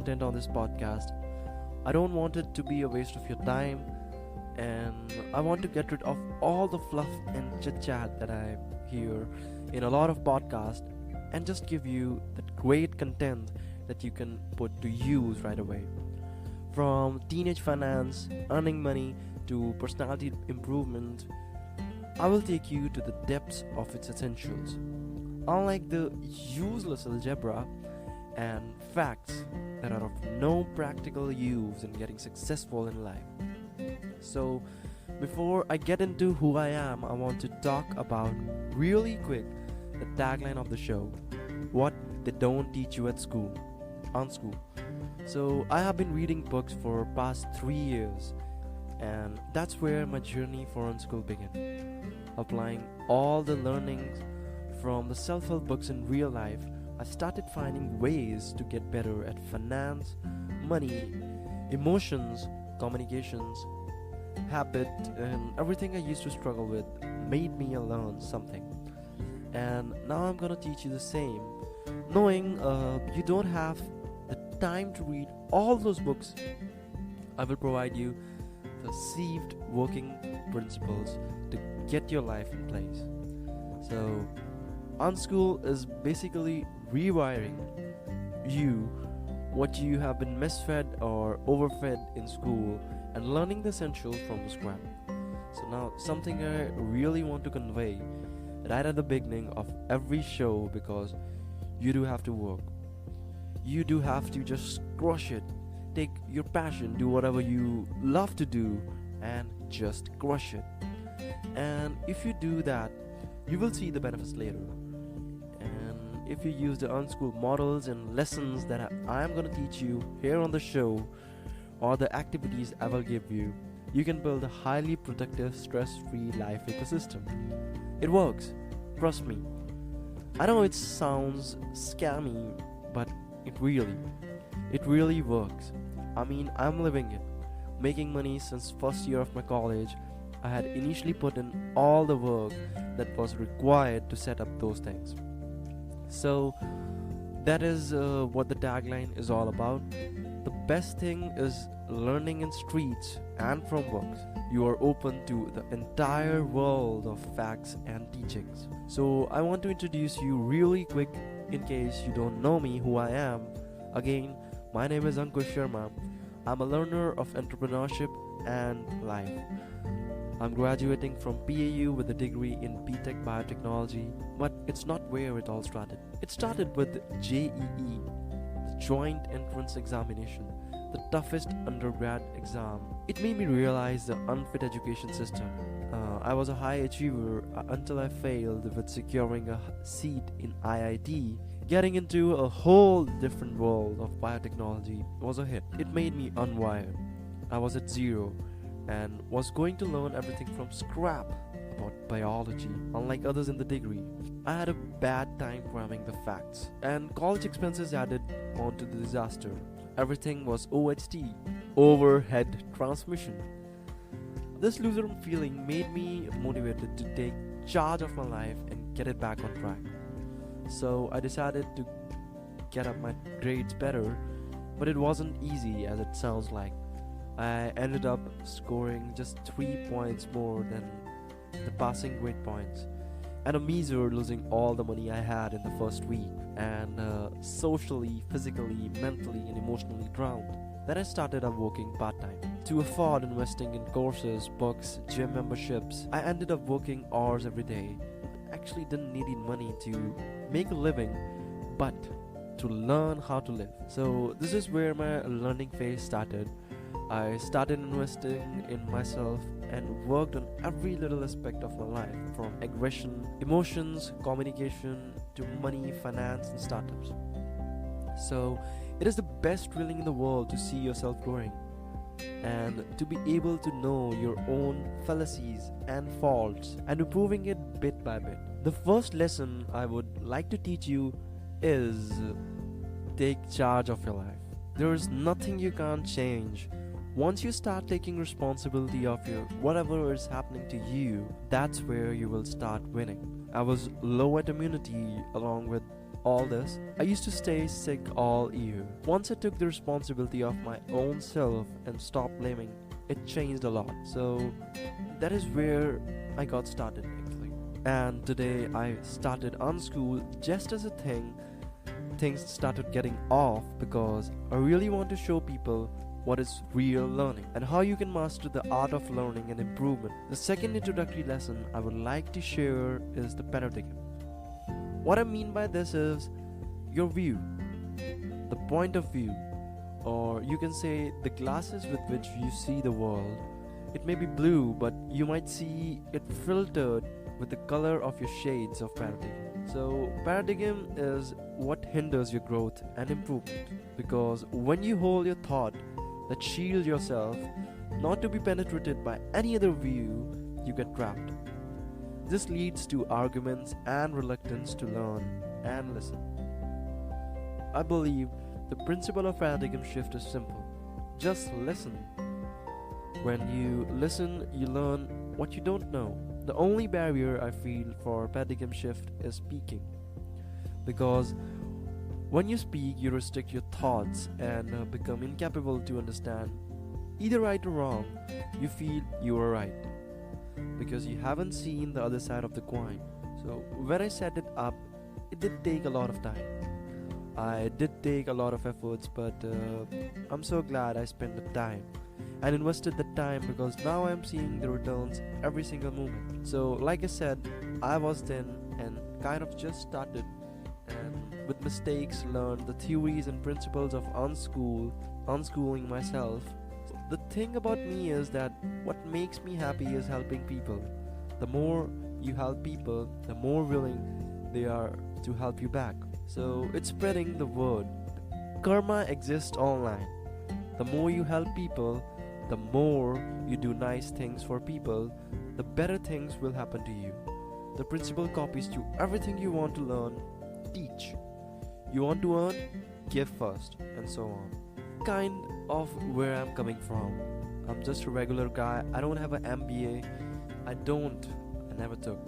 content on this podcast. I don't want it to be a waste of your time, and I want to get rid of all the fluff and chit chat that I hear in a lot of podcasts and just give you that great content that you can put to use right away. From teenage finance, earning money, to personality improvement, I will take you to the depths of its essentials. Unlike the useless algebra and facts that are of no practical use in getting successful in life. So, before I get into who I am, I want to talk about really quick the tagline of the show: what they don't teach you at school, on school. So, I have been reading books for past 3 years, and that's where my journey for on-school began. Applying all the learnings from the self-help books in real life, I started finding ways to get better at finance, money, emotions, communications, habit, and everything I used to struggle with made me learn something. And now I'm gonna teach you the same, knowing you don't have the time to read all those books. I will provide you the received working principles to get your life in place. So, Unschool is basically rewiring you what you have been misfed or overfed in school and learning the essentials from the scratch. So now something I really want to convey right at the beginning of every show, because you do have to work. You do have to just crush it. Take your passion, do whatever you love to do, and just crush it. And if you do that, you will see the benefits later. And if you use the unschool models and lessons that I am going to teach you here on the show, or the activities I will give you, you can build a highly productive, stress-free life ecosystem. It works, trust me. I know it sounds scammy, but it really works. I mean, I'm living it. Making money since first year of my college, I had initially put in all the work that was required to set up those things. So that is what the tagline is all about. The best thing is learning in streets and from books. You are open to the entire world of facts and teachings. So I want to introduce you really quick in case you don't know me, who I am. Again, my name is Ankush Sharma. I'm a learner of entrepreneurship and life. I'm graduating from PAU with a degree in BTech Biotechnology, but it's not where it all started. It started with JEE, the Joint Entrance Examination, the toughest undergrad exam. It made me realize the unfit education system. I was a high achiever until I failed with securing a seat in IIT. Getting into a whole different world of biotechnology was a hit. It made me unwired. I was at zero and was going to learn everything from scrap about biology, unlike others in the degree. I had a bad time cramming the facts, and college expenses added on to the disaster. Everything was OHT, overhead transmission. This loser feeling made me motivated to take charge of my life and get it back on track. So I decided to get up my grades better, but it wasn't easy as it sounds like. I ended up scoring just 3 points more than the passing grade points, and a measure losing all the money I had in the first week, and socially, physically, mentally, and emotionally drowned. Then I started up working part-time. To afford investing in courses, books, gym memberships, I ended up working hours every day. Actually didn't need money to make a living, but to learn how to live. So this is where my learning phase started. I started investing in myself and worked on every little aspect of my life, from aggression, emotions, communication, to money, finance, and startups. So it is the best feeling in the world to see yourself growing and to be able to know your own fallacies and faults and improving it bit by bit. The first lesson I would like to teach you is take charge of your life. There is nothing you can't change. Once you start taking responsibility of your whatever is happening to you, that's where you will start winning. I was low at immunity along with all this, I used to stay sick all year. Once I took the responsibility of my own self and stopped blaming, it changed a lot. So that is where I got started actually. And today I started Unschool just as a thing. Things started getting off because I really want to show people what is real learning and how you can master the art of learning and improvement. The second introductory lesson I would like to share is the paradigm. What I mean by this is your view, the point of view, or you can say the glasses with which you see the world. It may be blue, but you might see it filtered with the color of your shades of paradigm. So, paradigm is what hinders your growth and improvement, because when you hold your thought that shield yourself not to be penetrated by any other view, you get trapped. This leads to arguments and reluctance to learn and listen. I believe the principle of paradigm shift is simple. Just listen. When you listen, you learn what you don't know. The only barrier I feel for paradigm shift is speaking. Because when you speak, you restrict your thoughts and become incapable to understand either right or wrong. You feel you are right because you haven't seen the other side of the coin. So when I set it up, it did take a lot of time. I did take a lot of efforts, but I'm so glad I spent the time and invested the time, because now I'm seeing the returns every single moment. So like I said, I was then and kind of just started, and with mistakes learned the theories and principles of unschooling myself. The thing about me is that what makes me happy is helping people. The more you help people, the more willing they are to help you back. So it's spreading the word. Karma exists online. The more you help people, the more you do nice things for people, the better things will happen to you. The principle copies to everything you want to learn. Teach. You want to earn? Give first, and so on. Kind of where I'm coming from. I'm just a regular guy. I don't have an MBA. I never took.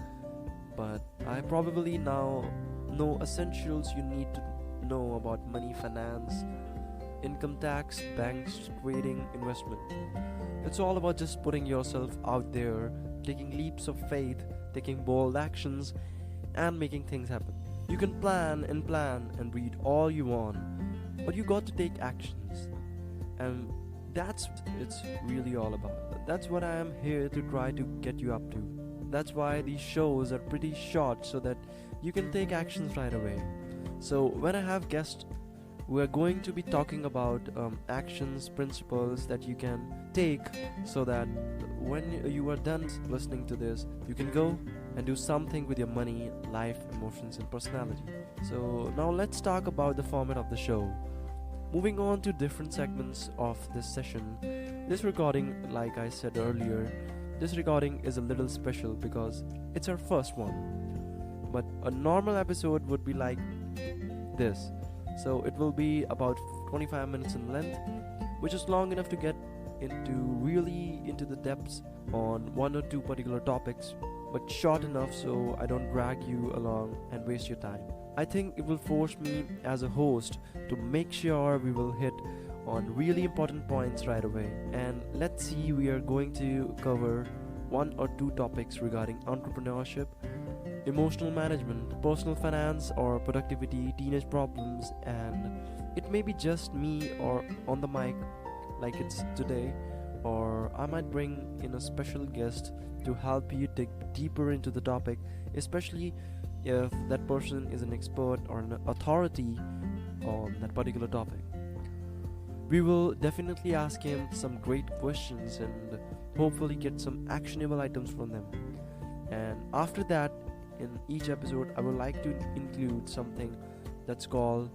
But I probably now know essentials you need to know about money, finance, income tax, banks, trading, investment. It's all about just putting yourself out there, taking leaps of faith, taking bold actions, and making things happen. You can plan and read all you want, but you got to take actions. And that's it's really all about. That's what I am here to try to get you up to. That's why these shows are pretty short, so that you can take actions right away. So when I have guests, we're going to be talking about actions, principles that you can take, so that when you are done listening to this, you can go and do something with your money, life, emotions, and personality. So now let's talk about the format of the show. Moving on to different segments of this session. This recording, like I said earlier, this recording is a little special because it's our first one. But a normal episode would be like this. So it will be about 25 minutes in length, which is long enough to get really into the depths on one or two particular topics, but short enough so I don't drag you along and waste your time. I think it will force me as a host to make sure we will hit on really important points right away. And let's see, we are going to cover one or two topics regarding entrepreneurship, emotional management, personal finance or productivity, teenage problems, and it may be just me or on the mic like it's today, or I might bring in a special guest to help you dig deeper into the topic, especially if that person is an expert or an authority on that particular topic. We will definitely ask him some great questions and hopefully get some actionable items from them. And after that, in each episode, I would like to include something that's called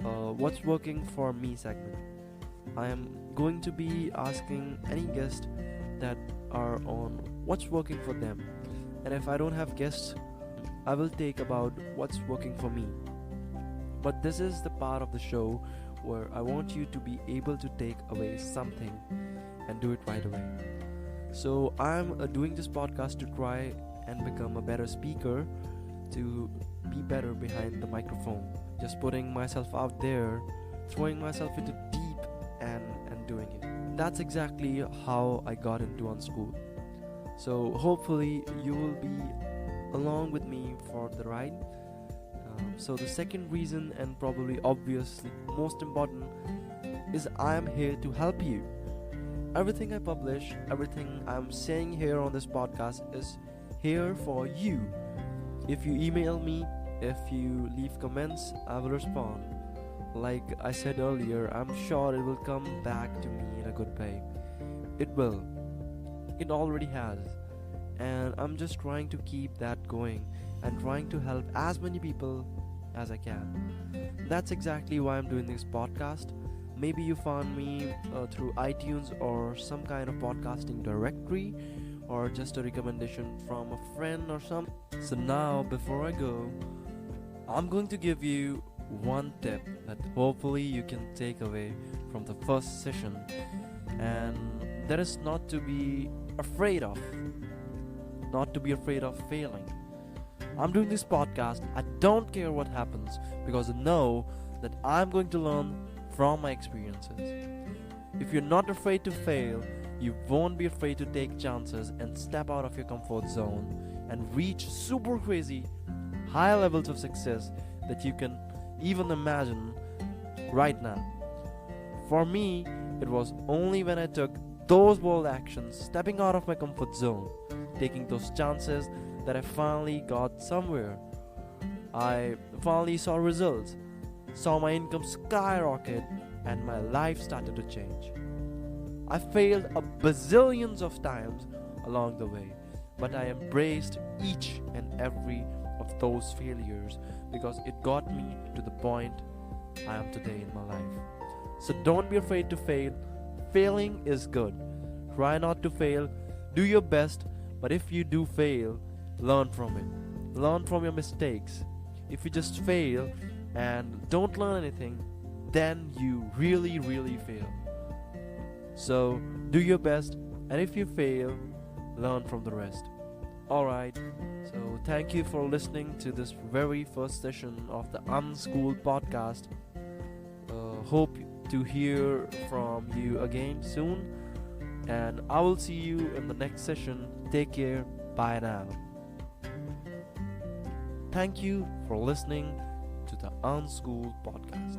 What's Working For Me segment. I am going to be asking any guest that are on what's working for them. And if I don't have guests, I will take about what's working for me. But this is the part of the show where I want you to be able to take away something and do it right away. So I'm doing this podcast to try and become a better speaker, to be better behind the microphone. just putting myself out there, throwing myself into deep and doing it. That's exactly how I got into Unschool. So hopefully you will be along with me for the ride. So the second reason, and probably obviously most important, is I am here to help you. Everything I publish, everything I'm saying here on this podcast is here for you. If you email me, if you leave comments, I will respond. Like I said earlier, I'm sure it will come back to me in a good way. It will. It already has. And I'm just trying to keep that going and trying to help as many people as I can. That's exactly why I'm doing this podcast. Maybe you found me through iTunes or some kind of podcasting directory, or just a recommendation from a friend or something. So now, before I go, I'm going to give you one tip that hopefully you can take away from the first session, and that is not to be afraid of failing. I'm doing this podcast, I don't care what happens, because I know that I'm going to learn from my experiences. If you're not afraid to fail, you won't be afraid to take chances and step out of your comfort zone and reach super crazy high levels of success that you can even imagine right now. For me, it was only when I took those bold actions, stepping out of my comfort zone, taking those chances, that I finally got somewhere. I finally saw results, saw my income skyrocket, and my life started to change. I failed a bazillions of times along the way, but I embraced each and every of those failures because it got me to the point I am today in my life. So don't be afraid to fail. Failing is good. Try not to fail. Do your best, but if you do fail, learn from it. Learn from your mistakes. If you just fail and don't learn anything, then you really fail. So do your best, and if you fail, learn from the rest. Alright, so thank you for listening to this very first session of the Unschooled podcast. Hope to hear from you again soon, and I will see you in the next session. Take care. Bye now. Thank you for listening to the Unschooled podcast.